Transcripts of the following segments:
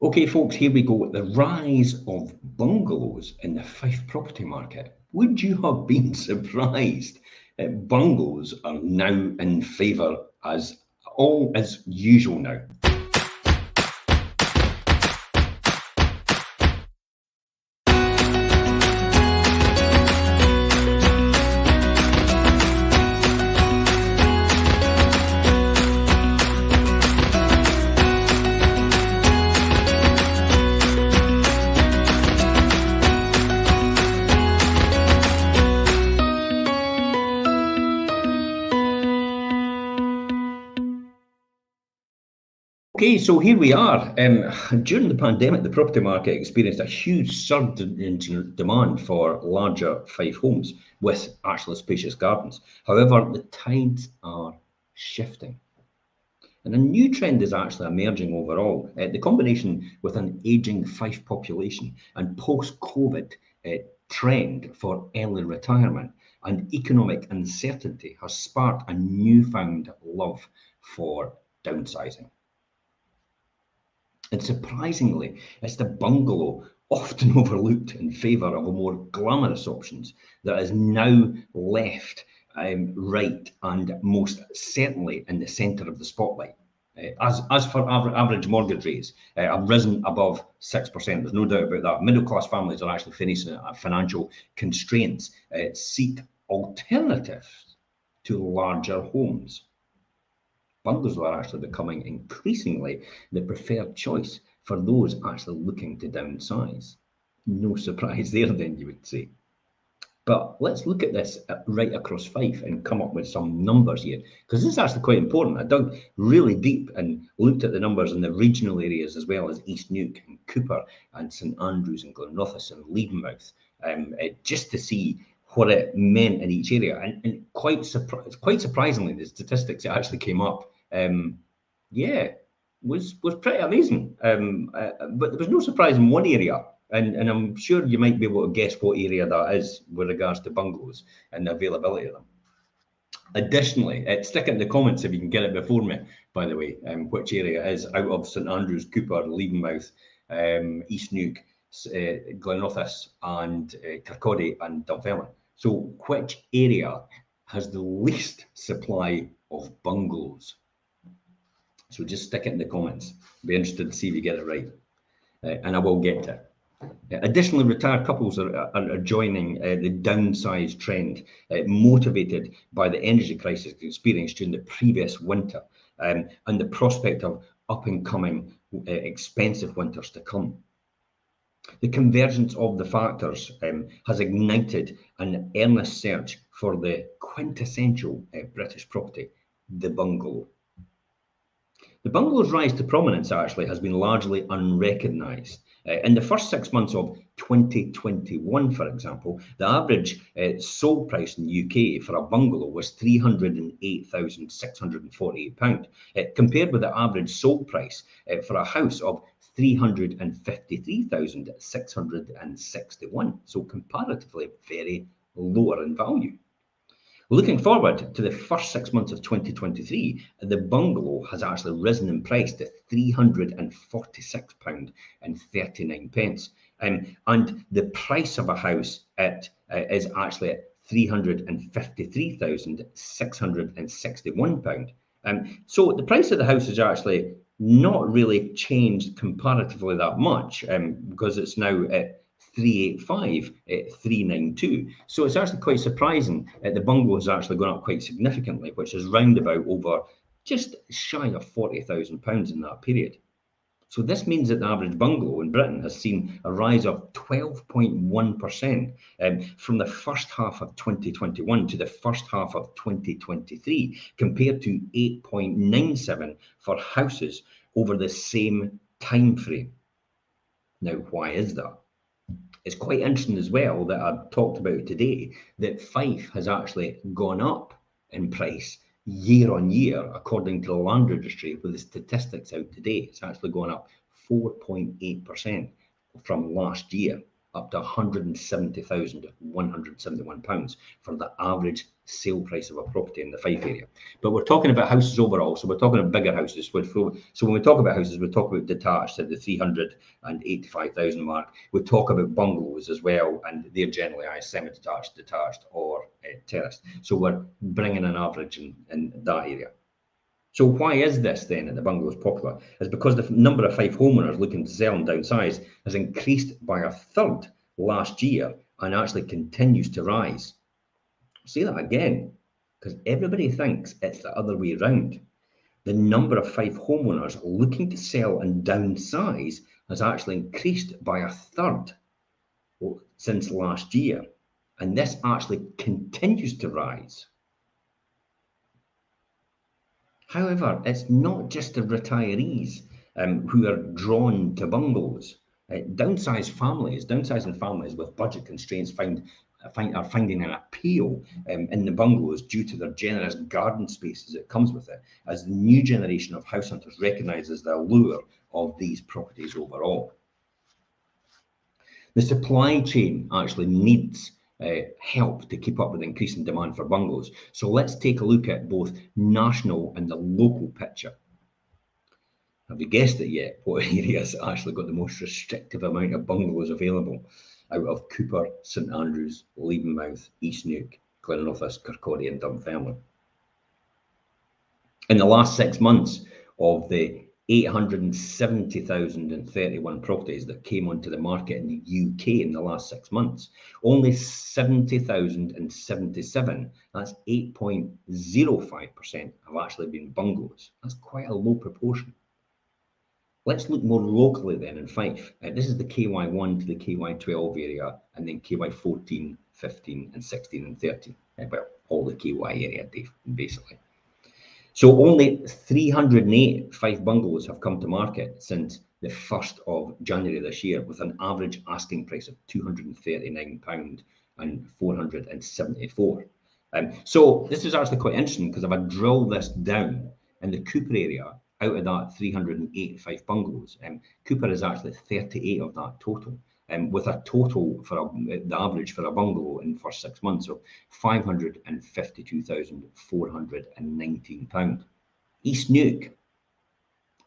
Okay, folks, here we go. The rise of bungalows in the Fife property market. Would you have been surprised that bungalows are now in favour as usual now? Okay, so here we are. During the pandemic, the property market experienced a huge surge in demand for larger Fife homes with actual spacious gardens. However, the tides are shifting. And a new trend is actually emerging overall. The combination with an ageing Fife population and post-COVID trend for early retirement and economic uncertainty has sparked a newfound love for downsizing. And surprisingly, it's the bungalow, often overlooked in favour of a more glamorous options, that is now left right and most certainly in the centre of the spotlight. As for average mortgage rates, have risen above 6%. There's no doubt about that. Middle class families are actually facing financial constraints, seek alternatives to larger homes. Bungalows are actually becoming increasingly the preferred choice for those actually looking to downsize. No surprise there, then, you would say. But let's look at this right across Fife and come up with some numbers here, because this is actually quite important. I dug really deep and looked at the numbers in the regional areas as well as East Neuk and Cooper and St Andrews and Glenrothes and Leadenmouth, just to see what it meant in each area. And quite surprisingly, the statistics that actually came up, yeah, was pretty amazing. But there was no surprise in one area, and I'm sure you might be able to guess what area that is with regards to bungalows and the availability of them. Additionally, stick it in the comments if you can get it before me, by the way, which area is out of St Andrews, Cooper, Leadenmouth, East Neuk, Glenrothes, and Kirkcaldy and Dunfermline. So, which area has the least supply of bungalows? So just stick it in the comments. Be interested to see if you get it right. And I will get to it. Additionally, retired couples are joining the downsize trend, motivated by the energy crisis experienced during the previous winter and the prospect of up and coming expensive winters to come. The convergence of the factors has ignited an earnest search for the quintessential British property, the bungalow. The bungalow's rise to prominence actually has been largely unrecognised. In the first 6 months of 2021, for example, the average sold price in the UK for a bungalow was £308,648, compared with the average sold price for a house of £353,661. So comparatively very lower in value. Looking forward to the first 6 months of 2023, the bungalow has actually risen in price to £346.39. And the price of a house is actually at £353,661. So the price of the house is actually not really changed comparatively that much because it's now at 385 392. So it's actually quite surprising. The bungalow has actually gone up quite significantly, which is round about over just shy of £40,000 in that period. So this means that the average bungalow in Britain has seen a rise of 12.1% from the first half of 2021 to the first half of 2023, compared to 8.97 for houses over the same time frame. Now, why is that? It's quite interesting as well that I've talked about today that Fife has actually gone up in price year on year, according to the Land Registry, with the statistics out today. It's actually gone up 4.8% from last year. up to £170,171 for the average sale price of a property in the Fife area. But we're talking about houses overall, so we're talking about bigger houses. So when we talk about houses, we talk about detached at the 385,000 mark. We talk about bungalows as well, and they're generally semi-detached, detached, or terraced. So we're bringing an average in that area. So why is this then in the bungalows popular? It's because the number of Fife homeowners looking to sell and downsize has increased by a third last year and actually continues to rise. I'll say that again, because everybody thinks it's the other way around. The number of Fife homeowners looking to sell and downsize has actually increased by a third since last year, and this actually continues to rise. However, it's not just the retirees who are drawn to bungalows. Downsizing families with budget constraints are finding an appeal in the bungalows due to their generous garden spaces that comes with it, as the new generation of house hunters recognises the allure of these properties overall. The supply chain actually needs help to keep up with increasing demand for bungalows. So let's take a look at both national and the local picture. Have you guessed it yet? What areas actually got the most restrictive amount of bungalows available out of Cooper, St Andrews, Levenmouth, East Neuk, Glenrothes, Kirkcaldy and Dunfermline? In the last 6 months of the 870,031 properties that came onto the market in the UK in the last 6 months, only 70,077, that's 8.05%, have actually been bungalows. That's quite a low proportion. Let's look more locally then in Fife. This is the KY1 to the KY12 area, and then KY14, 15 and 16 and 13. Well, all the KY area basically. So only 308 Fife bungalows have come to market since the 1st of January this year, with an average asking price of £239 and 474. So this is actually quite interesting, because if I drill this down in the Cooper area, out of that 308 Fife bungalows, Cooper is actually 38 of that total. With a total for the average for a bungalow in the first 6 months of £552,419. East Neuk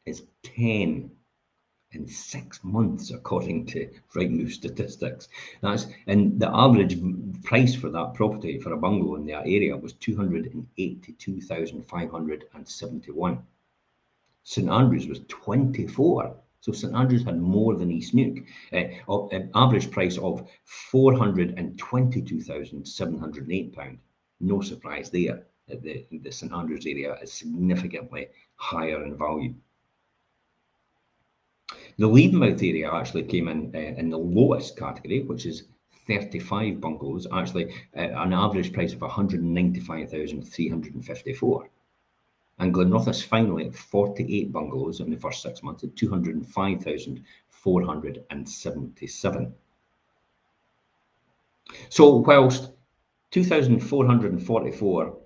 is 10 in 6 months, according to Rightmove statistics. And the average price for that property for a bungalow in that area was £282,571. St Andrews was 24. So St Andrews had more than East Neuk. An average price of £422,708. No surprise there. The St Andrews area is significantly higher in value. The Levenmouth area actually came in the lowest category, which is 35 bungalows, actually an average price of £195,354. And Glenrothes finally at 48 bungalows in the first 6 months at £205,477. So whilst 2,444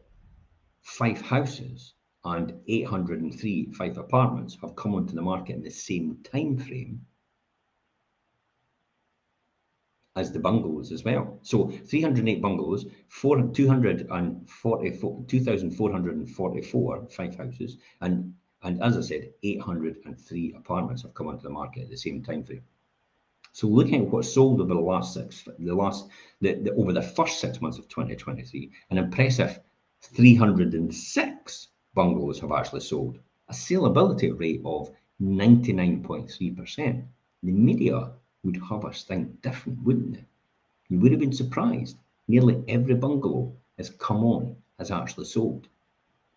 Fife houses and 803 Fife apartments have come onto the market in the same time frame as the bungalows as well. So 308 bungalows, 2,444 Fife houses, and as I said, 803 apartments have come onto the market at the same time frame. So looking at what's sold over over the first 6 months of 2023, an impressive 306 bungalows have actually sold, a saleability rate of 99.3%. The media would have us think different, wouldn't they? You would have been surprised. Nearly every bungalow has actually sold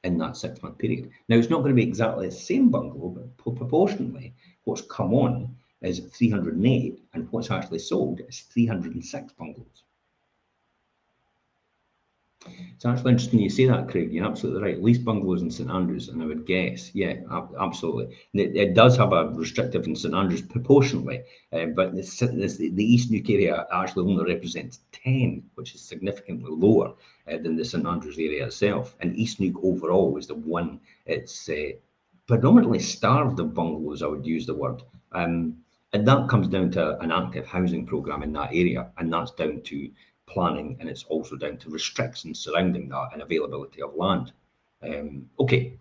in that 6 month period. Now, it's not going to be exactly the same bungalow, but proportionally, what's come on is 308, and what's actually sold is 306 bungalows. It's actually interesting you say that, Craig. You're absolutely right. Least bungalows in St Andrews, and I would guess, yeah, absolutely. It does have a restrictive in St Andrews proportionally, but the East Neuk area actually only represents 10, which is significantly lower than the St Andrews area itself. And East Neuk overall is the one. It's predominantly starved of bungalows, I would use the word. And that comes down to an active housing programme in that area, and that's down to planning, and it's also down to restrictions surrounding that and availability of land. Okay,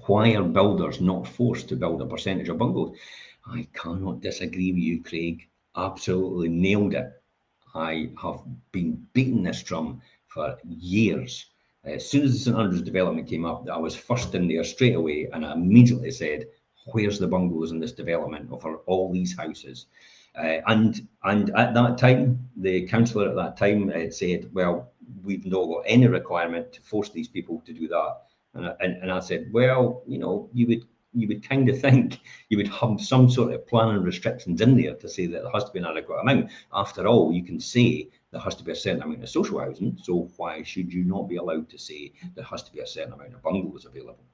why are builders not forced to build a percentage of bungalows? I cannot disagree with you, Craig. Absolutely nailed it. I have been beating this drum for years. As soon as the St Andrews development came up, I was first in there straight away, and I immediately said, "Where's the bungalows in this development for all these houses?" And at that time, the councillor at that time said, "Well, we've not got any requirement to force these people to do that." And I said, "Well, you would kind of think you would have some sort of planning restrictions in there to say that there has to be an adequate amount. After all, you can say there has to be a certain amount of social housing, so why should you not be allowed to say there has to be a certain amount of bungalows available?"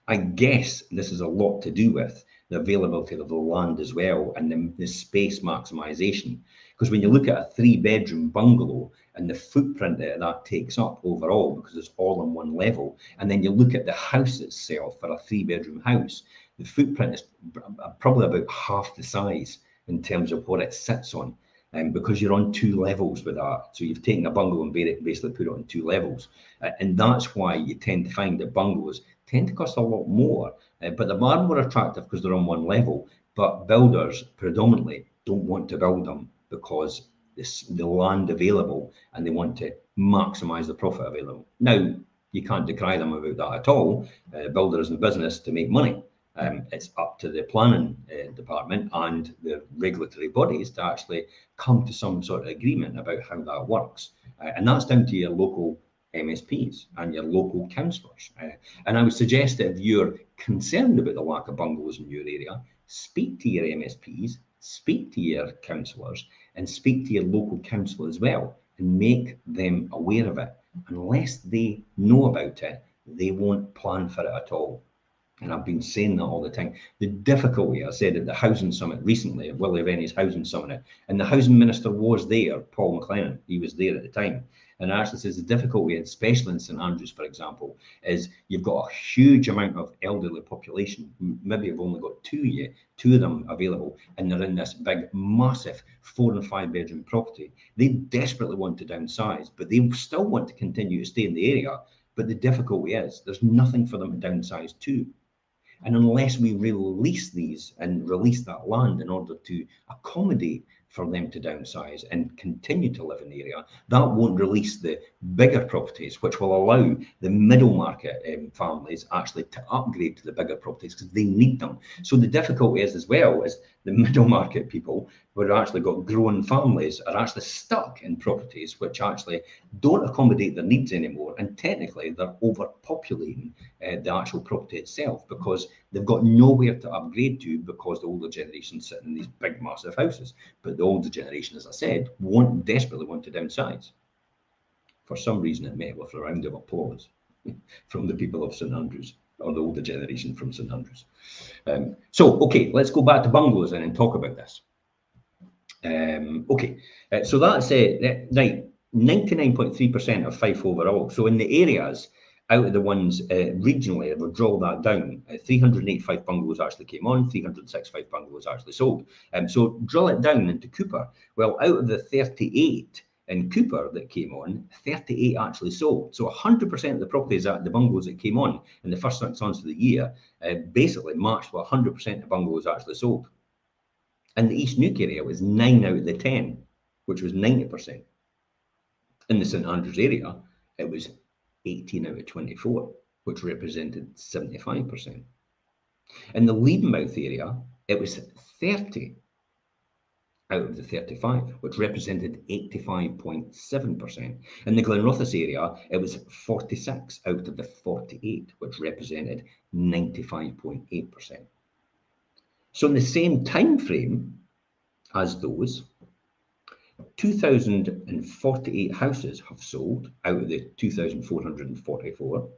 I guess this is a lot to do with the availability of the land as well, and the space maximisation. Because when you look at a 3-bedroom bungalow and the footprint that that takes up overall, because it's all on one level, and then you look at the house itself for a 3-bedroom house, the footprint is probably about half the size in terms of what it sits on. Because you're on 2 levels with that. So you've taken a bungalow and basically put it on 2 levels. And that's why you tend to find that bungalows tend to cost a lot more, but they're more attractive because they're on one level. But builders predominantly don't want to build them because the land available, and they want to maximise the profit available. Now, you can't decry them about that at all. Builders in business to make money. It's up to the planning department and the regulatory bodies to actually come to some sort of agreement about how that works. And that's down to your local MSPs and your local councillors. And I would suggest that if you're concerned about the lack of bungalows in your area, speak to your MSPs, speak to your councillors, and speak to your local council as well, and make them aware of it. Unless they know about it, they won't plan for it at all. And I've been saying that all the time. The difficulty, I said at the Housing Summit recently, at Willie Rennie's Housing Summit, and the Housing Minister was there, Paul McLennan, he was there at the time. And it actually says the difficulty, especially in St Andrews, for example, is you've got a huge amount of elderly population who maybe have only got two of them available, and they're in this big, massive 4 and 5 bedroom property. They desperately want to downsize, but they still want to continue to stay in the area. But the difficulty is there's nothing for them to downsize to. And unless we release these and release that land in order to accommodate for them to downsize and continue to live in the area, that won't release the bigger properties, which will allow the middle market families actually to upgrade to the bigger properties because they need them. So the difficulty is as well is the middle market people who have actually got growing families are actually stuck in properties which actually don't accommodate their needs anymore, and technically they're overpopulating the actual property itself because they've got nowhere to upgrade to because the older generation sitting in these big massive houses. But the older generation, as I said, desperately want to downsize. For some reason it met with a round of applause from the people of St Andrews, or the older generation from St Andrews. So okay, let's go back to bungalows then and talk about this. Okay, so that's right, 99.3% of Fife overall. So in the areas, out of the ones regionally, we'll draw that down. 385 bungalows actually came on, 365 bungalows actually sold. So drill it down into Cooper. Well, out of the 38 in Cooper that came on, 38 actually sold. So 100% of the properties, the bungalows that came on in the first 6 months of the year, basically matched what 100% of bungalows actually sold. In the East Nuke area, it was 9 out of the 10, which was 90%. In the St Andrews area, it was 18 out of 24, which represented 75%. In the Leadenmouth area, it was 30 out of the 35, which represented 85.7%. In the Glenrothes area, it was 46 out of the 48, which represented 95.8%. So in the same time frame as those, 2,048 houses have sold out of the 2,444,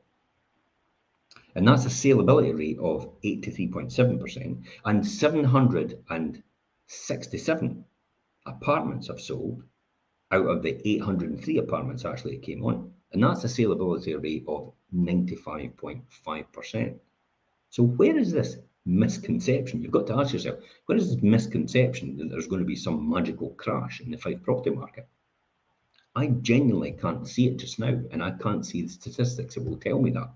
and that's a saleability rate of 83.7%, and 767 apartments have sold out of the 803 apartments actually came on, and that's a saleability rate of 95.5%. So where is this misconception. You've got to ask yourself, what is this misconception that there's going to be some magical crash in the Fife property market? I genuinely can't see it just now, and I can't see the statistics that will tell me that,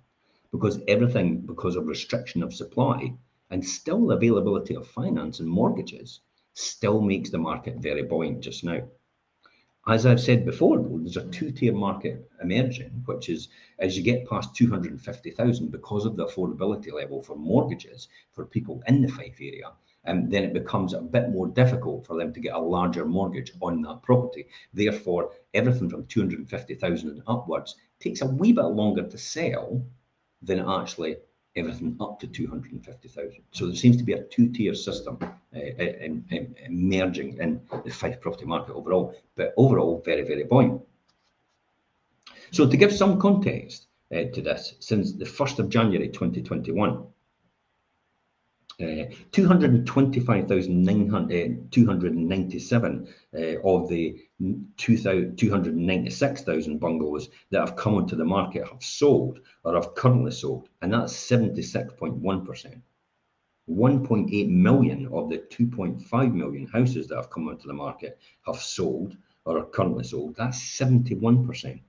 because everything, because of restriction of supply and still availability of finance and mortgages, still makes the market very buoyant just now. As I've said before, though, there's a two-tier market emerging, which is as you get past 250,000 because of the affordability level for mortgages for people in the Fife area, then it becomes a bit more difficult for them to get a larger mortgage on that property. Therefore, everything from 250,000 and upwards takes a wee bit longer to sell than actually everything up to 250,000. So there seems to be a two-tier system emerging in the Fife property market overall, but overall very, very buoyant. So to give some context to this, since the 1st of January 2021, 225,297 of the 296,000 bungalows that have come onto the market have sold or have currently sold, and that's 76.1%. 1.8 million of the 2.5 million houses that have come onto the market have sold or are currently sold. That's 71%.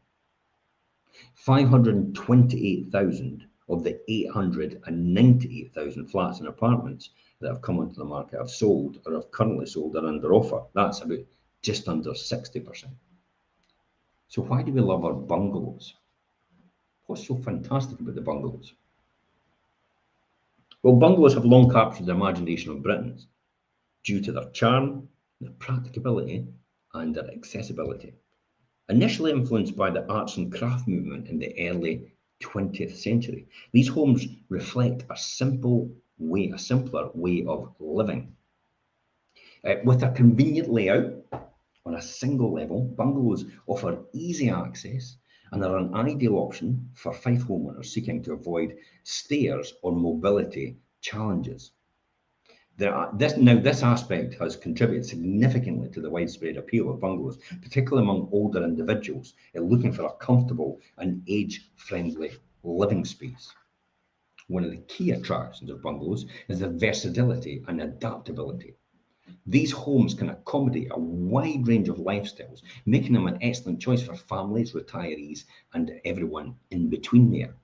528,000 of the 898,000 flats and apartments that have come onto the market have sold or have currently sold or under offer. That's about just under 60%. So why do we love our bungalows? What's so fantastic about the bungalows? Well, bungalows have long captured the imagination of Britons due to their charm, their practicability, and their accessibility. Initially influenced by the arts and craft movement in the early 20th century, these homes reflect a simpler way of living. With a convenient layout on a single level, bungalows offer easy access and are an ideal option for Fife homeowners seeking to avoid stairs or mobility challenges. This aspect has contributed significantly to the widespread appeal of bungalows, particularly among older individuals looking for a comfortable and age-friendly living space. One of the key attractions of bungalows is their versatility and adaptability. These homes can accommodate a wide range of lifestyles, making them an excellent choice for families, retirees, and everyone in between there.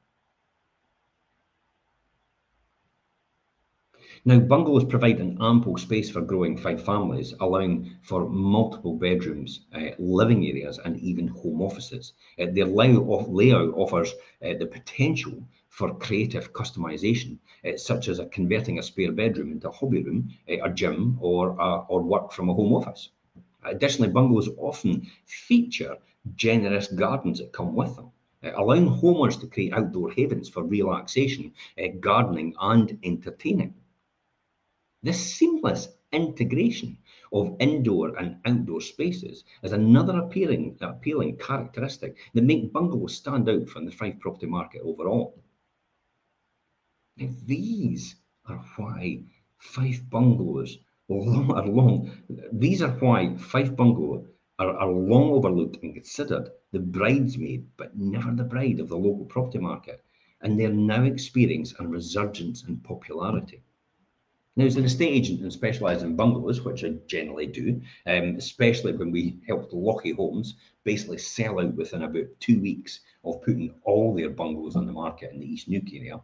Now, bungalows provide an ample space for growing Fife families, allowing for multiple bedrooms, living areas, and even home offices. Their layout offers the potential for creative customization, such as converting a spare bedroom into a hobby room, a gym, or work from a home office. Additionally, bungalows often feature generous gardens that come with them, allowing homeowners to create outdoor havens for relaxation, gardening, and entertaining. This seamless integration of indoor and outdoor spaces is another appealing characteristic that make bungalows stand out from the Fife property market overall. Now, these are why Fife bungalows These are why Fife bungalows are long overlooked and considered the bridesmaid, but never the bride of the local property market, and they're now experiencing a resurgence in popularity. Now, as an estate agent and specialise in bungalows, which I generally do, especially when we help Lochie Homes basically sell out within about 2 weeks of putting all their bungalows on the market in the East Neuk area,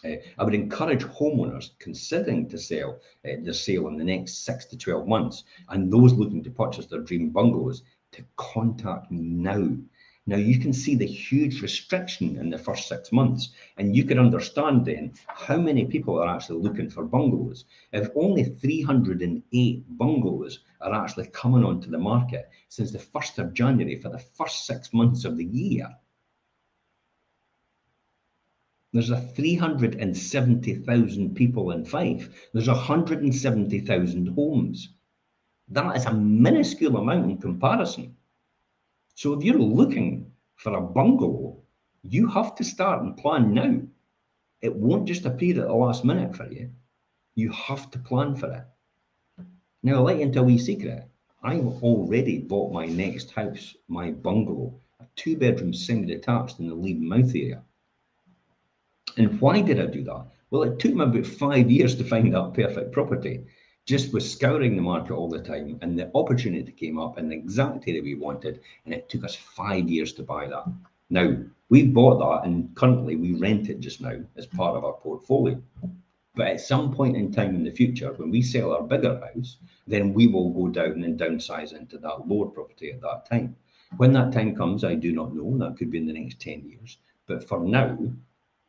I would encourage homeowners considering to sell their sale in the next 6 to 12 months and those looking to purchase their dream bungalows to contact me now. Now, you can see the huge restriction in the first 6 months, and you can understand then how many people are actually looking for bungalows. If only 308 bungalows are actually coming onto the market since the 1st of January for the first 6 months of the year, there's a 370,000 people in Fife. There's 170,000 homes. That is a minuscule amount in comparison. So if you're looking for a bungalow, you have to start and plan now. It won't just appear at the last minute for you. You have to plan for it. Now, I'll let you into a wee secret. I've already bought my next house, my bungalow, a 2-bedroom semi-detached in the Leeds Mouth area. And why did I do that? Well, it took me about 5 years to find that perfect property. Just was scouring the market all the time, and the opportunity came up in the exact area we wanted, and it took us 5 years to buy that. Now, we've bought that, and currently we rent it just now as part of our portfolio. But at some point in time in the future, when we sell our bigger house, then we will go down and downsize into that lower property at that time. When that time comes, I do not know. That could be in the next 10 years. But for now,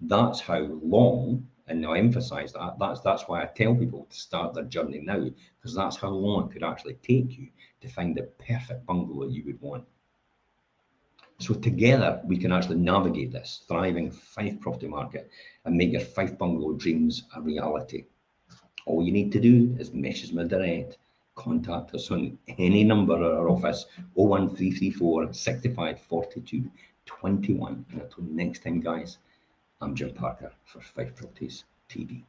that's how long, and I emphasize that, that's why I tell people to start their journey now, because that's how long it could actually take you to find the perfect bungalow you would want. So together we can actually navigate this thriving Fife property market and make your Fife bungalow dreams a reality. All you need to do is message me direct, contact us on any number at our office, 01334 65 42 21. And until next time, guys, I'm Jim Parker for Fife Properties TV.